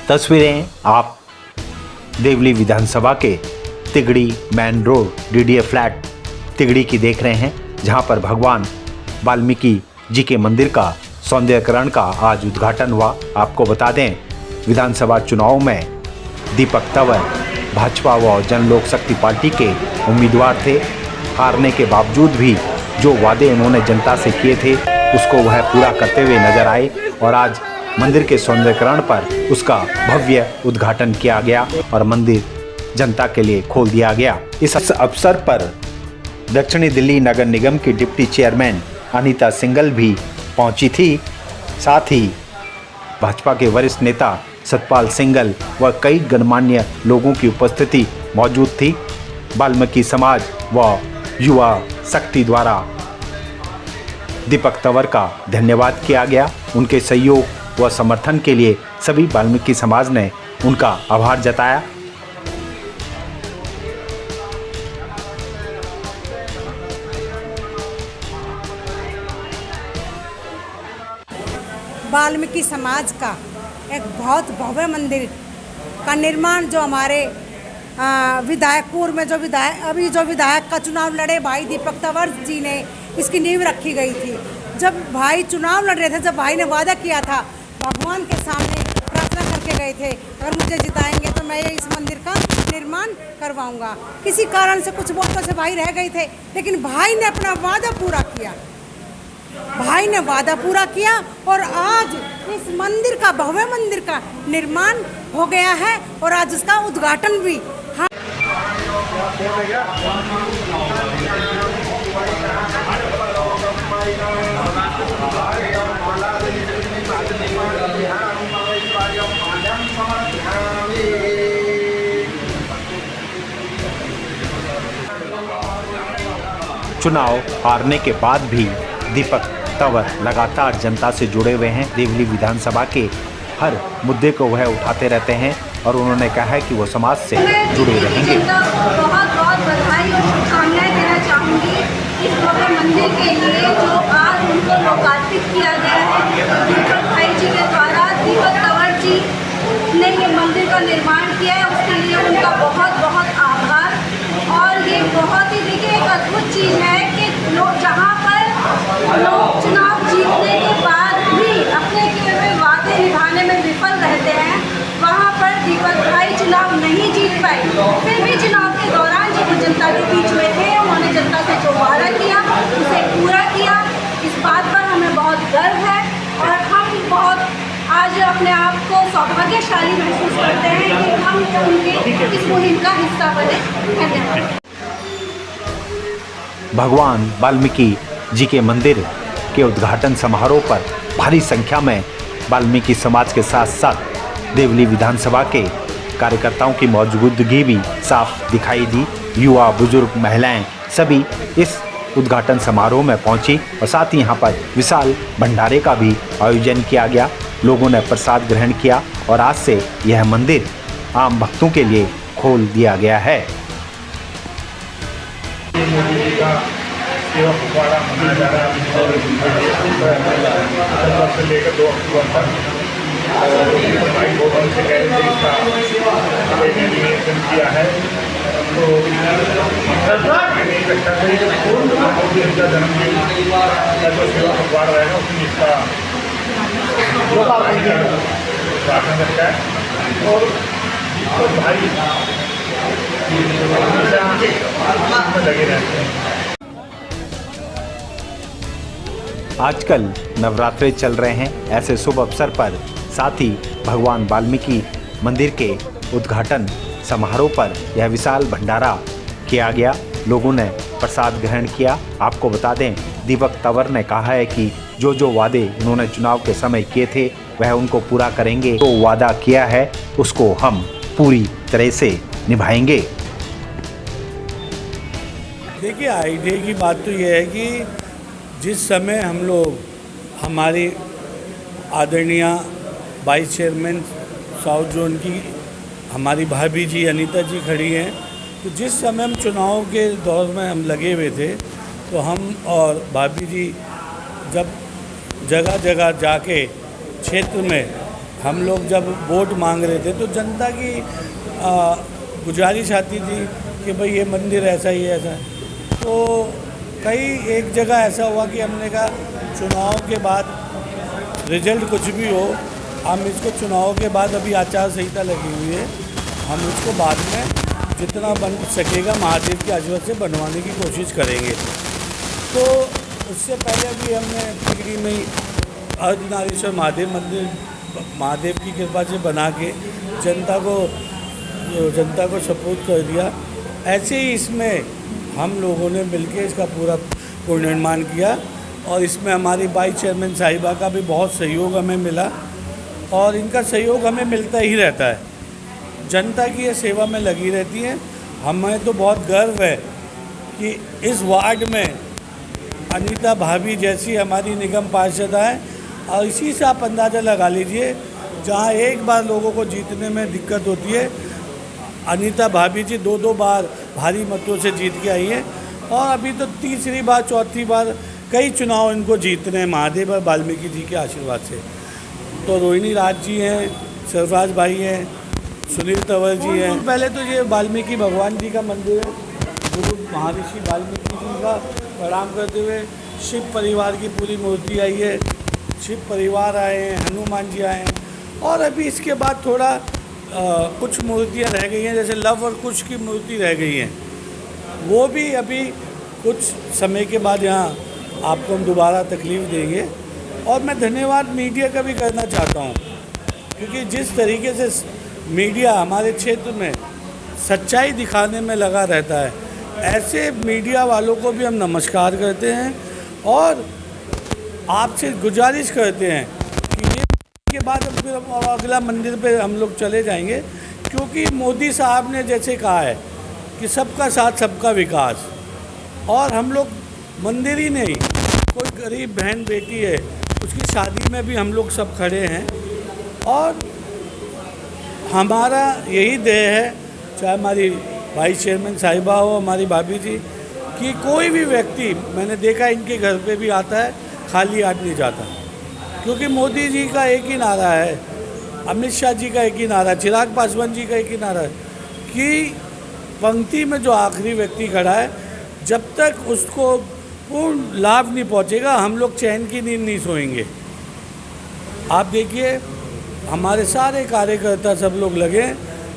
तस्वीरें आप देवली विधानसभा के तिगड़ी मेन रोड डीडीए फ्लैट तिगड़ी की देख रहे हैं, जहां पर भगवान वाल्मीकि जी के मंदिर का सौंदर्यकरण का आज उद्घाटन हुआ। आपको बता दें, विधानसभा चुनाव में दीपक तंवर भाजपा व जन लोक शक्ति पार्टी के उम्मीदवार थे। हारने के बावजूद भी जो वादे उन्होंने जनता से किए थे उसको वह पूरा करते हुए नजर आए और आज मंदिर के सौंदर्यकरण पर उसका भव्य उद्घाटन किया गया और मंदिर जनता के लिए खोल दिया गया। इस अवसर पर दक्षिणी दिल्ली नगर निगम की डिप्टी चेयरमैन अनीता सिंघल भी पहुंची थी। साथ ही भाजपा के वरिष्ठ नेता सतपाल सिंघल व कई गणमान्य लोगों की उपस्थिति मौजूद थी। वाल्मीकि समाज व युवा शक्ति द्वारा दीपक तंवर का धन्यवाद किया गया। उनके सहयोग व समर्थन के लिए सभी वाल्मीकि समाज ने उनका आभार जताया। वाल्मीकि समाज का एक बहुत भव्य मंदिर का निर्माण जो हमारे विधायकपुर में जो विधायक का चुनाव लड़े भाई दीपक तंवर जी ने इसकी नींव रखी गई थी। जब भाई चुनाव लड़ रहे थे, जब भाई ने वादा किया था, भगवान के सामने प्रार्थना करके गए थे, अगर मुझे जिताएंगे तो मैं इस मंदिर का निर्माण करवाऊंगा। किसी कारण से कुछ वोटों से भाई रह गए थे, लेकिन भाई ने अपना वादा पूरा किया। भाई ने वादा पूरा किया और आज इस मंदिर का भव्य मंदिर का निर्माण हो गया है और आज इसका उद्घाटन भी चुनाव हारने के बाद भी दीपक तंवर लगातार जनता से जुड़े हुए हैं। देवली विधानसभा के हर मुद्दे को वह उठाते रहते हैं और उन्होंने कहा है कि वो समाज से जुड़े रहेंगे। बहुत बहुत बधाई और शुभकामनाएं देना चाहूँगी इस भव्य मंदिर के लिए जो आज उनको लोकार्पित किया गया है। दीपक भाई जी के द्वारा दीपक तंवर जी ने ये मंदिर का निर्माण किया है, उसके लिए उनका बहुत बहुत आभार। और ये बहुत ही देखिए एक अद्भुत चीज़ है कि लोग जहाँ पर लोग चुनाव जीतने के बाद भी अपने किए हुए वादे निभाने में विफल रहते हैं, वहाँ पर दीपक भाई चुनाव नहीं जीत पाए, फिर भी चुनाव के दौरान जब वो जनता के बीच में थे, उन्होंने जनता से जो वादा किया उसे पूरा किया। इस बात पर हमें बहुत गर्व है और हम बहुत आज अपने आप को सौभाग्यशाली महसूस करते हैं कि हम उनके इस मुहिम का हिस्सा बने। धन्यवाद। भगवान वाल्मीकि जी के मंदिर के उद्घाटन समारोह पर भारी संख्या में वाल्मीकि समाज के साथ साथ देवली विधानसभा के कार्यकर्ताओं की मौजूदगी भी साफ दिखाई दी। युवा, बुजुर्ग, महिलाएं सभी इस उद्घाटन समारोह में पहुंची और साथ ही यहां पर विशाल भंडारे का भी आयोजन किया गया। लोगों ने प्रसाद ग्रहण किया और आज से यह मंदिर आम भक्तों के लिए खोल दिया गया है। सेवा पखवाड़ा मनाया जा रहा है और से लेकर 2 अक्टूबर तक भाई भोपाल से कह रहे थे इसका एनिमेशन किया है। तो मैंने एक अच्छा इनका जन्मदिन का जो सेवा पखवाड़ा रहेगा उसमें इसका उद्घाटन रखा है और भाई लगे रहते हैं। आजकल नवरात्रे चल रहे हैं, ऐसे शुभ अवसर पर साथ ही भगवान वाल्मीकि मंदिर के उद्घाटन समारोह पर यह विशाल भंडारा किया गया। लोगों ने प्रसाद ग्रहण किया। आपको बता दें, दीपक तंवर ने कहा है कि जो वादे उन्होंने चुनाव के समय किए थे वह उनको पूरा करेंगे। जो वादा किया है उसको हम पूरी तरह से निभाएंगे। देखिए, आइडिया की बात तो ये है कि जिस समय हम लोग हमारी आदरणीय वाइस चेयरमैन साउथ जोन की हमारी भाभी जी अनीता जी खड़ी हैं, तो जिस समय हम चुनाव के दौर में हम लगे हुए थे तो हम और भाभी जी जब जगह जगह जाके क्षेत्र में हम लोग जब वोट मांग रहे थे तो जनता की गुजारिश आती थी कि भाई ये मंदिर ऐसा ही है ऐसा। तो कई एक जगह ऐसा हुआ कि हमने कहा चुनाव के बाद रिजल्ट कुछ भी हो, हम इसको चुनाव के बाद, अभी आचार संहिता लगी हुई है, हम इसको बाद में जितना बन सकेगा महादेव के आशीर्वाद से बनवाने की कोशिश करेंगे। तो उससे पहले भी हमने तिगड़ी में ही अर्धनारीश्वर महादेव मंदिर महादेव की कृपा से बना के जनता को सपोर्ट कर दिया। ऐसे ही इसमें हम लोगों ने मिलकर इसका पूरा पुनर्निर्माण किया और इसमें हमारी वाइस चेयरमैन साहिबा का भी बहुत सहयोग हमें मिला और इनका सहयोग हमें मिलता ही रहता है। जनता की ये सेवा में लगी रहती है। हमें तो बहुत गर्व है कि इस वार्ड में अनीता भाभी जैसी हमारी निगम पार्षद है और इसी से आप अंदाज़ा लगा लीजिए, जहाँ एक बार लोगों को जीतने में दिक्कत होती है, अनीता भाभी जी 2-2 बार भारी मतों से जीत के आई है और अभी तो तीसरी बार चौथी बार कई चुनाव इनको जीतने हैं महादेव और वाल्मीकि जी के आशीर्वाद से। तो रोहिणी राज जी हैं, सरफराज भाई हैं, सुनील तंवर जी हैं। पहले तो ये वाल्मीकि भगवान जी का मंदिर है, गुरु महर्षि वाल्मीकि जी का प्रणाम करते हुए शिव परिवार की पूरी मूर्ति आई है, शिव परिवार आए हैं, हनुमान जी आए हैं और अभी इसके बाद थोड़ा कुछ मूर्तियाँ रह गई हैं, जैसे लव और कुश की मूर्ति रह गई हैं, वो भी अभी कुछ समय के बाद यहाँ आपको हम दोबारा तकलीफ़ देंगे। और मैं धन्यवाद मीडिया का भी करना चाहता हूँ, क्योंकि जिस तरीके से मीडिया हमारे क्षेत्र में सच्चाई दिखाने में लगा रहता है, ऐसे मीडिया वालों को भी हम नमस्कार करते हैं और आपसे गुजारिश करते हैं कि ये के बाद हम फिर अगला मंदिर पे हम लोग चले जाएंगे, क्योंकि मोदी साहब ने जैसे कहा है कि सबका साथ सबका विकास, और हम लोग मंदिर ही नहीं, कोई गरीब बहन बेटी है उसकी शादी में भी हम लोग सब खड़े हैं और हमारा यही ध्येय है, चाहे हमारी वाइस चेयरमैन साहिबा हो, हमारी भाभी जी, कि कोई भी व्यक्ति, मैंने देखा इनके घर पे भी आता है, खाली हाथ नहीं जाता, क्योंकि मोदी जी का एक ही नारा है, अमित शाह जी का एक ही नारा, चिराग पासवान जी का एक ही नारा है कि पंक्ति में जो आखिरी व्यक्ति खड़ा है, जब तक उसको पूर्ण लाभ नहीं पहुंचेगा, हम लोग चैन की नींद नहीं सोएंगे। आप देखिए हमारे सारे कार्यकर्ता सब लोग लगे,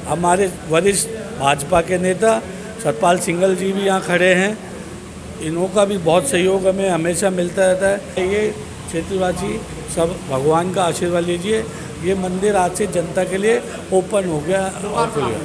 हमारे वरिष्ठ भाजपा के नेता सतपाल सिंघल जी भी यहाँ खड़े हैं, इनका भी बहुत सहयोग हमें हमेशा मिलता रहता है। ये क्षेत्रवासी सब भगवान का आशीर्वाद लीजिए, ये मंदिर आज से जनता के लिए ओपन हो गया और खुल गया।